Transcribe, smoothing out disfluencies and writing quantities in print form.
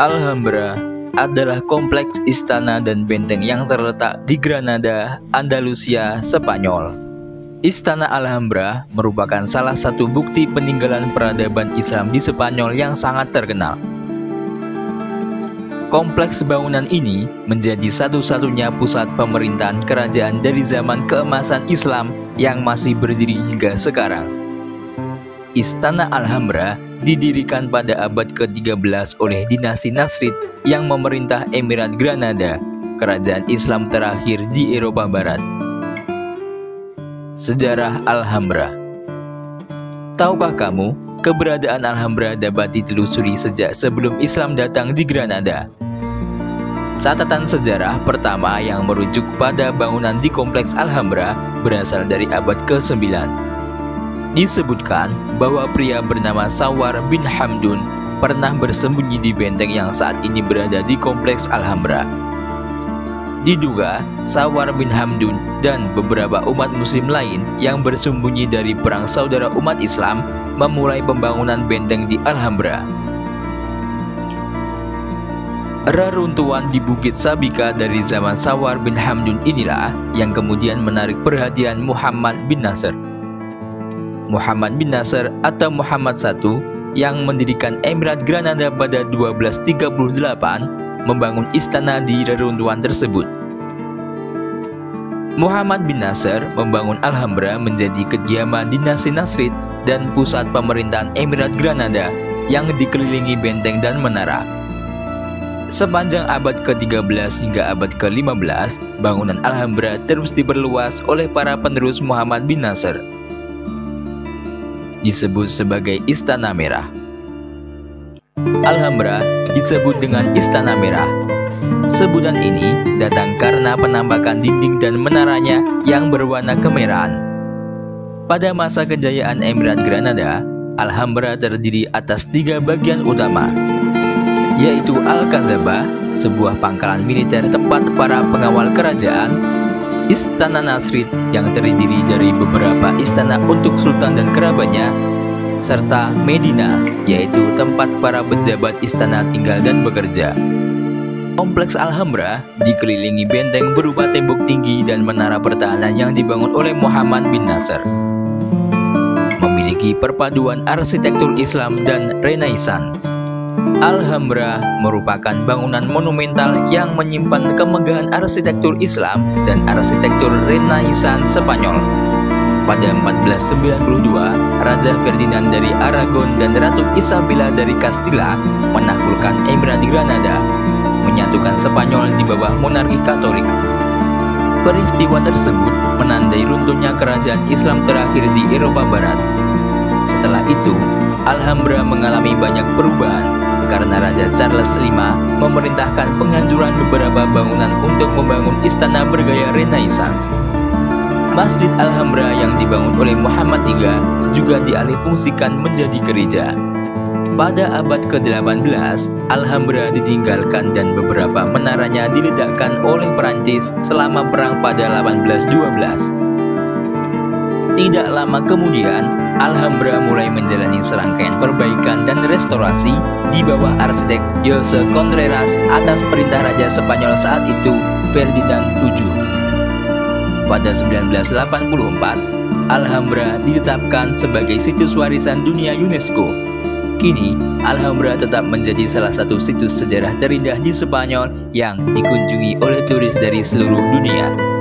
Alhambra adalah kompleks istana dan benteng yang terletak di Granada, Andalusia, Spanyol. Istana Alhambra merupakan salah satu bukti peninggalan peradaban Islam di Spanyol yang sangat terkenal. Kompleks bangunan ini menjadi satu-satunya pusat pemerintahan kerajaan dari zaman keemasan Islam yang masih berdiri hingga sekarang. Istana Alhambra didirikan pada abad ke-13 oleh dinasti Nasrid yang memerintah Emirat Granada, kerajaan Islam terakhir di Eropa Barat. Sejarah Alhambra. Tahukah kamu, keberadaan Alhambra dapat ditelusuri sejak sebelum Islam datang di Granada. Catatan sejarah pertama yang merujuk pada bangunan di kompleks Alhambra berasal dari abad ke-9. Disebutkan bahwa pria bernama Sawar bin Hamdun pernah bersembunyi di benteng yang saat ini berada di kompleks Alhambra. Diduga, Sawar bin Hamdun dan beberapa umat muslim lain yang bersembunyi dari perang saudara umat Islam memulai pembangunan benteng di Alhambra. Reruntuhan di Bukit Sabika dari zaman Sawar bin Hamdun inilah yang kemudian menarik perhatian Muhammad bin Nasr. Muhammad bin Nasr atau Muhammad I yang mendirikan Emirat Granada pada 1238 membangun istana di reruntuhan tersebut. Muhammad bin Nasr membangun Alhambra menjadi kediaman dinasti Nasrid dan pusat pemerintahan Emirat Granada yang dikelilingi benteng dan menara. Sepanjang abad ke-13 hingga abad ke-15, bangunan Alhambra terus diperluas oleh para penerus Muhammad bin Nasr. Disebut sebagai Istana Merah. Alhambra disebut dengan Istana Merah. Sebutan ini datang karena penampakan dinding dan menaranya yang berwarna kemerahan. Pada masa kejayaan Emirat Granada, Alhambra terdiri atas 3 bagian utama, yaitu Al-Kazabah, sebuah pangkalan militer tempat para pengawal kerajaan, Istana Nasrid yang terdiri dari beberapa istana untuk sultan dan kerabatnya, serta Medina, yaitu tempat para pejabat istana tinggal dan bekerja. Kompleks Alhambra dikelilingi benteng berupa tembok tinggi dan menara pertahanan yang dibangun oleh Muhammad bin Nasr. Memiliki perpaduan arsitektur Islam dan Renaissance. Alhambra merupakan bangunan monumental yang menyimpan kemegahan arsitektur Islam dan arsitektur Renaissance Spanyol. Pada 1492, Raja Ferdinand dari Aragon dan Ratu Isabella dari Castilla menaklukkan Emirat Granada, menyatukan Spanyol di bawah monarki Katolik. Peristiwa tersebut menandai runtuhnya kerajaan Islam terakhir di Eropa Barat. Setelah itu, Alhambra mengalami banyak perubahan karena Raja Charles V memerintahkan penghancuran beberapa bangunan untuk membangun istana bergaya Renaissance. Masjid Alhambra yang dibangun oleh Muhammad III juga dialihfungsikan menjadi gereja. Pada abad ke-18, Alhambra ditinggalkan dan beberapa menaranya diledakkan oleh Perancis selama perang pada 1812. Tidak lama kemudian, Alhambra mulai menjalani serangkaian perbaikan dan restorasi di bawah arsitek Jose Contreras atas perintah Raja Spanyol saat itu, Ferdinand VII. Pada 1984, Alhambra ditetapkan sebagai situs warisan dunia UNESCO. Kini, Alhambra tetap menjadi salah satu situs sejarah terindah di Spanyol yang dikunjungi oleh turis dari seluruh dunia.